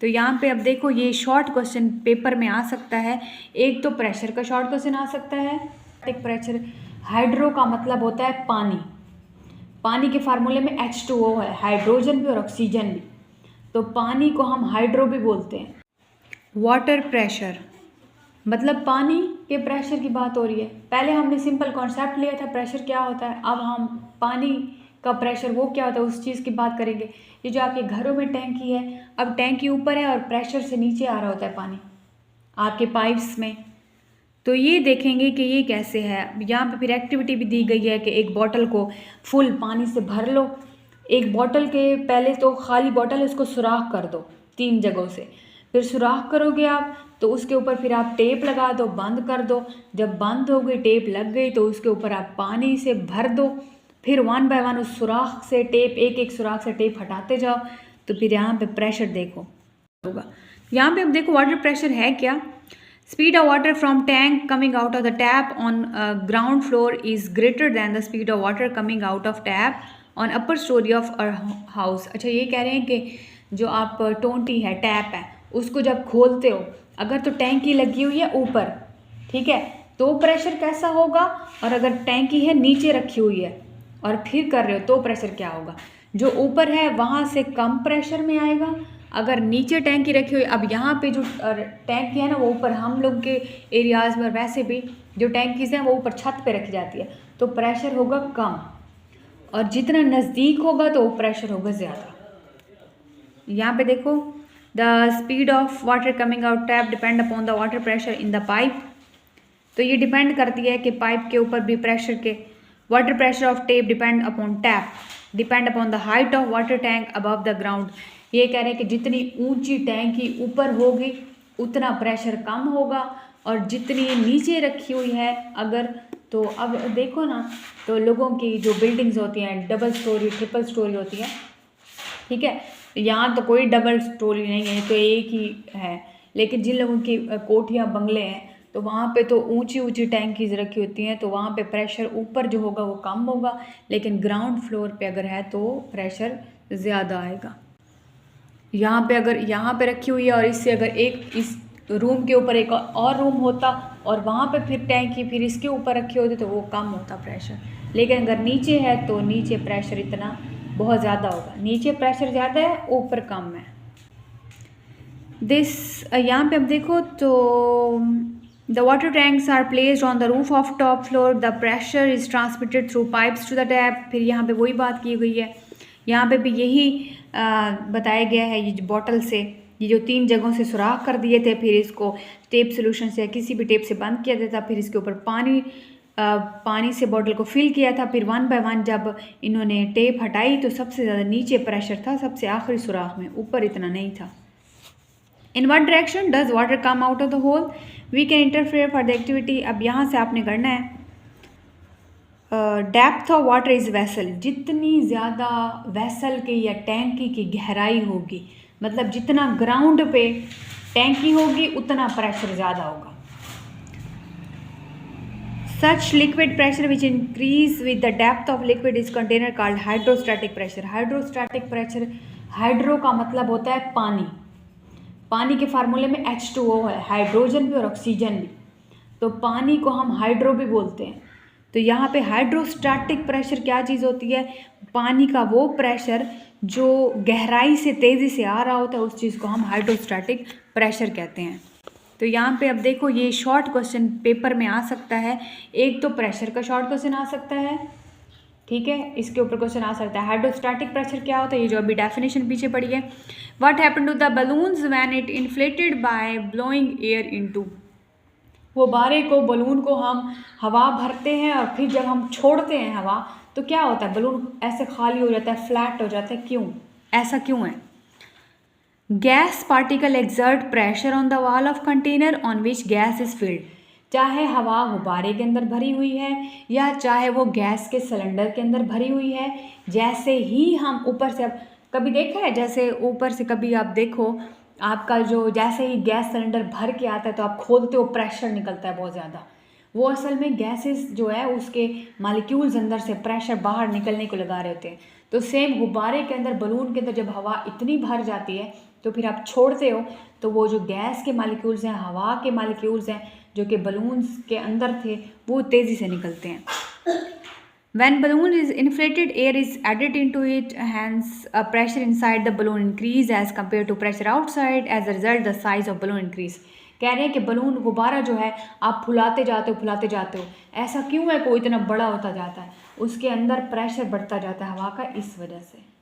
तो यहाँ पे अब देखो ये शॉर्ट क्वेश्चन पेपर में आ सकता है। एक तो प्रेशर का शॉर्ट क्वेश्चन आ सकता है। एक प्रेशर, हाइड्रो का मतलब होता है पानी। पानी के फार्मूले में H2O है, हाइड्रोजन भी और ऑक्सीजन भी, तो पानी को हम हाइड्रो भी बोलते हैं। वाटर प्रेशर मतलब पानी के प्रेशर की बात हो रही है। पहले हमने सिंपल कॉन्सेप्ट लिया था प्रेशर क्या होता है, अब हम पानी का प्रेशर वो क्या होता है उस चीज़ की बात करेंगे। ये जो आपके घरों में टैंकी है, अब टैंकी ऊपर है और प्रेशर से नीचे आ रहा होता है पानी आपके पाइप्स में, तो ये देखेंगे कि ये कैसे है। यहाँ पे फिर एक्टिविटी भी दी गई है कि एक बॉटल को फुल पानी से भर लो। एक बॉटल के पहले तो खाली बॉटल है उसको सुराख कर दो 3 जगहों से, फिर सुराख करोगे आप तो उसके ऊपर फिर आप टेप लगा दो, बंद कर दो। जब बंद हो गई, टेप लग गई, तो उसके ऊपर आप पानी से भर दो। फिर 1 बाय 1 उस सुराख से टेप, एक सुराख से टेप हटाते जाओ, तो फिर यहाँ पे प्रेशर देखो होगा। यहाँ पे अब देखो वाटर प्रेशर है क्या। Speed of water from tank coming out of the tap on ground floor is greater than the speed of water coming out of tap on upper story of a house। अच्छा, ये कह रहे हैं कि जो आप टोंटी है, टैप है, उसको जब खोलते हो, अगर तो टैंकी लगी हुई है ऊपर, ठीक है, तो प्रेशर कैसा होगा, और अगर टैंकी है नीचे रखी हुई है और फिर कर रहे हो तो प्रेशर क्या होगा। जो ऊपर है वहाँ से कम प्रेशर में आएगा। अगर नीचे टैंकी रखी हुई, अब यहाँ पे जो टैंकी है ना वो ऊपर, हम लोग के एरियाज़ में वैसे भी जो टैंकीज़ हैं वो ऊपर छत पे रखी जाती है, तो प्रेशर होगा कम, और जितना नज़दीक होगा तो प्रेशर होगा ज़्यादा। यहाँ पे देखो, the speed of water coming out tap depend upon the water pressure in the pipe. तो ये डिपेंड करती है कि पाइप के ऊपर भी प्रेशर के। Water pressure of tape depend upon tap, depend upon the height of water tank above the ground. ये कह रहे हैं कि जितनी ऊंची टैंकी ऊपर होगी उतना प्रेशर कम होगा, और जितनी नीचे रखी हुई है अगर, तो अब देखो ना, तो लोगों की जो बिल्डिंग्स होती हैं डबल स्टोरी, ट्रिपल स्टोरी होती है, ठीक है, यहाँ तो कोई डबल स्टोरी नहीं है, तो एक ही है, लेकिन जिन लोगों की कोठियाँ बंगले हैं तो वहाँ पे तो ऊंची ऊंची टैंकीज रखी होती हैं, तो वहाँ पे प्रेशर ऊपर जो होगा वो कम होगा, लेकिन ग्राउंड फ्लोर पे अगर है तो प्रेशर ज़्यादा आएगा। यहाँ पे अगर यहाँ पे रखी हुई है और इससे अगर एक इस रूम के ऊपर एक और रूम होता और वहाँ पे फिर टैंकी फिर इसके ऊपर रखी होती तो वो कम होता प्रेशर, लेकिन अगर नीचे है तो नीचे प्रेशर इतना बहुत ज़्यादा होगा। नीचे प्रेशर ज़्यादा है, ऊपर कम है। यहाँ पे अब देखो तो the water tanks are placed on the roof of top floor, the pressure is transmitted through pipes to the tap. फिर यहाँ पे वही बात की गई है, यहाँ पे भी यही बताया गया है। ये जो बॉटल से ये जो 3 जगहों से सुराख कर दिए थे, फिर इसको टेप सोल्यूशन से या किसी भी टेप से बंद किया जाता, फिर इसके ऊपर पानी से बॉटल को फिल किया था। फिर 1 बाय 1 जब इन्होंने टेप हटाई तो सबसे ज़्यादा नीचे प्रेशर था, सबसे आखिरी सुराख में, ऊपर इतना नहीं था। In what direction does water come out of the hole, we can interfere for the activity. अब यहाँ से आपने करना है depth of water is vessel, जितनी ज़्यादा वेसल की या टैंकी की गहराई होगी, मतलब जितना ग्राउंड पे टैंकी होगी उतना प्रेशर ज़्यादा होगा। Such liquid pressure which increase with the depth of liquid is container called hydrostatic pressure. Hydrostatic pressure, hydro का मतलब होता है पानी। पानी के फार्मूले में H2O है, हाइड्रोजन भी और ऑक्सीजन भी, तो पानी को हम हाइड्रो भी बोलते हैं। तो यहाँ पे हाइड्रोस्टैटिक प्रेशर क्या चीज़ होती है, पानी का वो प्रेशर जो गहराई से तेज़ी से आ रहा होता है, उस चीज़ को हम हाइड्रोस्टैटिक प्रेशर कहते हैं। तो यहाँ पे अब देखो ये शॉर्ट क्वेश्चन पेपर में आ सकता है। एक तो प्रेशर का शॉर्ट क्वेश्चन आ सकता है, ठीक है, इसके ऊपर क्वेश्चन आ सकता है। हाइड्रोस्टैटिक प्रेशर क्या होता है, ये जो अभी डेफिनेशन पीछे पड़ी है। What happened to the balloons when it inflated by blowing air into, वो बारे को, बलून को हम हवा भरते हैं और फिर जब हम छोड़ते हैं हवा तो क्या होता है, बलून ऐसे खाली हो जाता है, फ्लैट हो जाता है। क्यों, ऐसा क्यों है। Gas particle exert pressure on the wall of container on which gas is filled, चाहे हवा गुब्बारे के अंदर भरी हुई है या चाहे वो गैस के सिलेंडर के अंदर भरी हुई है, जैसे ही हम ऊपर से, अब कभी देखा है जैसे ऊपर से कभी आप देखो आपका जो जैसे ही गैस सिलेंडर भर के आता है तो आप खोलते हो, प्रेशर निकलता है बहुत ज़्यादा, वो असल में गैसेस जो है उसके मालिक्यूल्स अंदर से प्रेशर बाहर निकलने को लगा रहे होते हैं। तो सेम गुब्बारे के अंदर, बलून के अंदर जब हवा इतनी भर जाती है तो फिर आप छोड़ते हो तो वो जो गैस के मालिक्यूल्स हैं, हवा के मालिक्यूल्स हैं जो कि बलून्स के अंदर थे, वो तेज़ी से निकलते हैं। When balloon is inflated, air is added into it, hence pressure inside the balloon increase as compared to pressure outside. As a result, the size of balloon increase. कह रहे हैं कि बलून गुब्बारा जो है आप फुलाते जाते हो, ऐसा क्यों है, कोई इतना बड़ा होता जाता है, उसके अंदर प्रेशर बढ़ता जाता है हवा का, इस वजह से।